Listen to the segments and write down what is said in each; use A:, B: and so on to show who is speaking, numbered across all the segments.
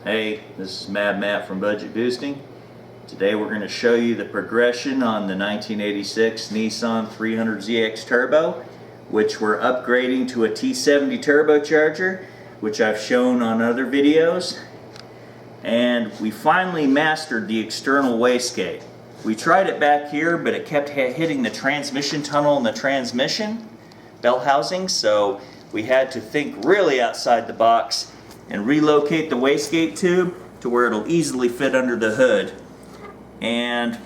A: Hey, this is Mad Matt from Budget Boosting. Today we're going to show you the progression on the 1986 Nissan 300ZX Turbo, which we're upgrading to a T70 turbocharger, which I've shown on other videos. And we finally mastered the external wastegate. We tried it back here, but it kept hitting the transmission tunnel and the transmission bell housing, so we had to think really outside the box and relocate the wastegate tube to where it'll easily fit under the hood. And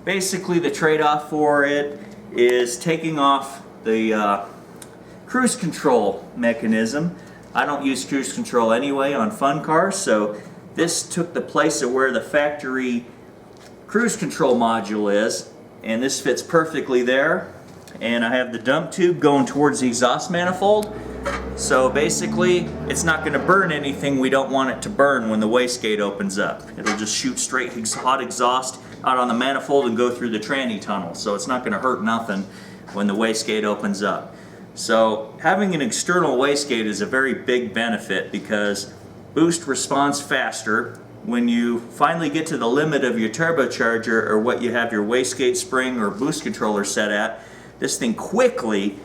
A: basically the trade-off for it is taking off the cruise control mechanism. I don't use cruise control anyway on fun cars, so this took the place of where the factory cruise control module is, and this fits perfectly there. And I have the dump tube going towards the exhaust manifold. So basically, it's not going to burn anything we don't want it to burn when the wastegate opens up. It'll just shoot straight hot exhaust out on the manifold and go through the tranny tunnel. So it's not going to hurt nothing when the wastegate opens up. So having an external wastegate is a very big benefit because boost responds faster. When you finally get to the limit of your turbocharger or what you have your wastegate spring or boost controller set at, this thing quickly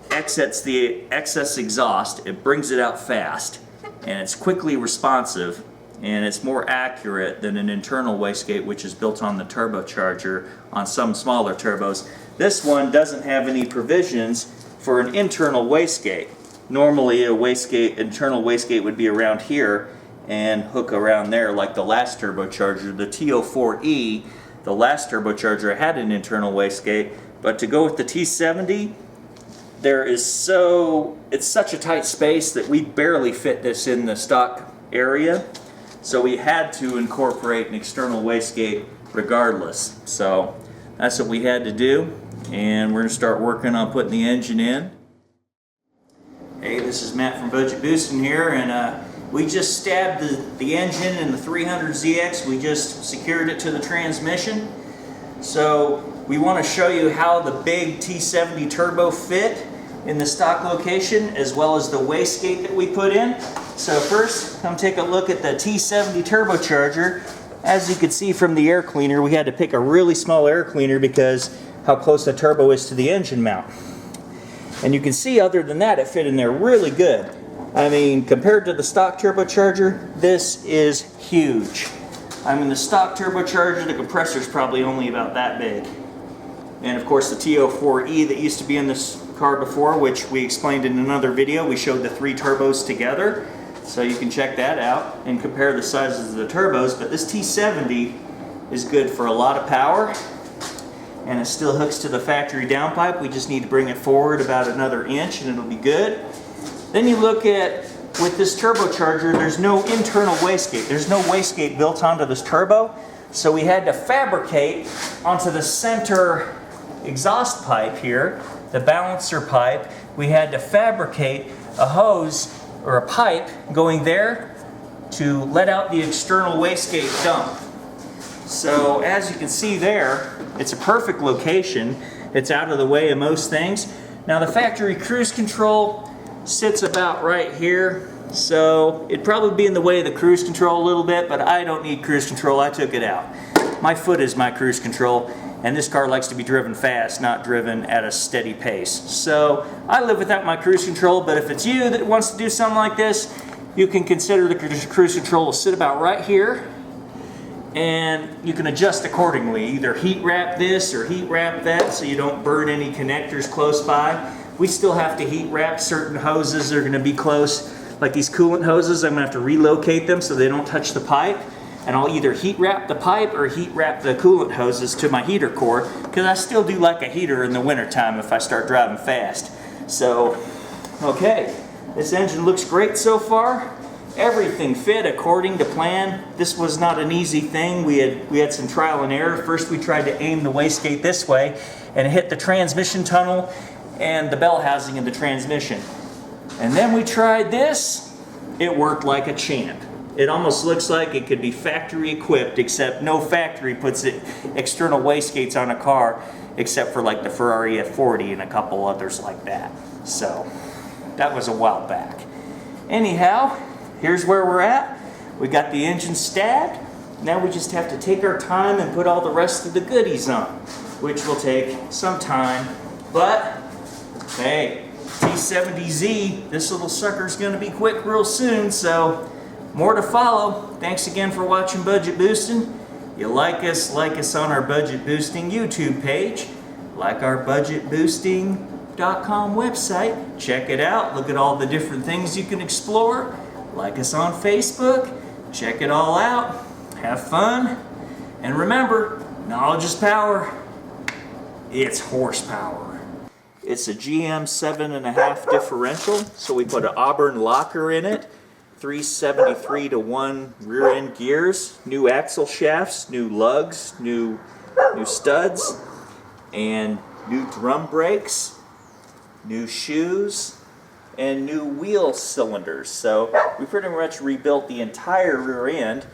A: exits the excess exhaust. It brings it out fast, and it's quickly responsive, and it's more accurate than an internal wastegate, which is built on the turbocharger on some smaller turbos. This one doesn't have any provisions for an internal wastegate. Normally a wastegate, internal wastegate would be around here and hook around there like the last turbocharger. The T04E, the last turbocharger, had an internal wastegate, but to go with the T70, it's such a tight space that we barely fit this in the stock area, so we had to incorporate an external wastegate regardless. So that's what we had to do, and we're going to start working on putting the engine in. Hey, this is Matt from Budget Boosting here, and we just stabbed the engine in the 300ZX. We just secured it to the transmission. So we want to show you how the big T70 turbo fit in the stock location, as well as the wastegate that we put in. So first, come take a look at the T70 turbocharger. As you can see from the air cleaner, we had to pick a really small air cleaner because how close the turbo is to the engine mount. And you can see, other than that, it fit in there really good. I mean, compared to the stock turbocharger, this is huge. I mean, the stock turbocharger, the compressor is probably only about that big. And of course the T04E that used to be in this car before, which we explained in another video, we showed the 3 turbos together. So you can check that out and compare the sizes of the turbos. But this T70 is good for a lot of power, and it still hooks to the factory downpipe. We just need to bring it forward about another inch and it'll be good. Then you look at, with this turbocharger, there's no internal wastegate. There's no wastegate built onto this turbo. So we had to fabricate onto the center exhaust pipe here, the balancer pipe. We had to fabricate a hose or a pipe going there to let out the external wastegate dump. So as you can see there, it's a perfect location. It's out of the way of most things. Now the factory cruise control sits about right here, so it'd probably be in the way of the cruise control a little bit, but I don't need cruise control. I took it out. My foot is my cruise control, and this car likes to be driven fast, not driven at a steady pace. So I live without my cruise control, but if it's you that wants to do something like this, you can consider the cruise control will sit about right here, and you can adjust accordingly. Either heat wrap this or heat wrap that so you don't burn any connectors close by. We still have to heat wrap certain hoses that are going to be close, like these coolant hoses. I'm going to have to relocate them so they don't touch the pipe. And I'll either heat wrap the pipe or heat wrap the coolant hoses to my heater core, because I still do like a heater in the wintertime if I start driving fast. So, okay, this engine looks great so far. Everything fit according to plan. This was not an easy thing. We had some trial and error. First we tried to aim the wastegate this way and hit the transmission tunnel and the bell housing of the transmission. And then we tried this. It worked like a champ. It almost looks like it could be factory equipped, except no factory puts external wastegates on a car, except for like the Ferrari F40 and a couple others like that. So that was a while back. Anyhow, here's where we're at. We got the engine stacked. Now we just have to take our time and put all the rest of the goodies on, which will take some time. But hey, T70Z, this little sucker's gonna be quick real soon, so more to follow. Thanks again for watching Budget Boosting. You like us on our Budget Boosting YouTube page. Like our budgetboosting.com website. Check it out. Look at all the different things you can explore. Like us on Facebook. Check it all out. Have fun. And remember, knowledge is power. It's horsepower. It's a GM 7.5 differential, so we put an Auburn locker in it. 373-to-1 rear end gears, new axle shafts, new lugs, new studs, and new drum brakes, new shoes, and new wheel cylinders. So we pretty much rebuilt the entire rear end.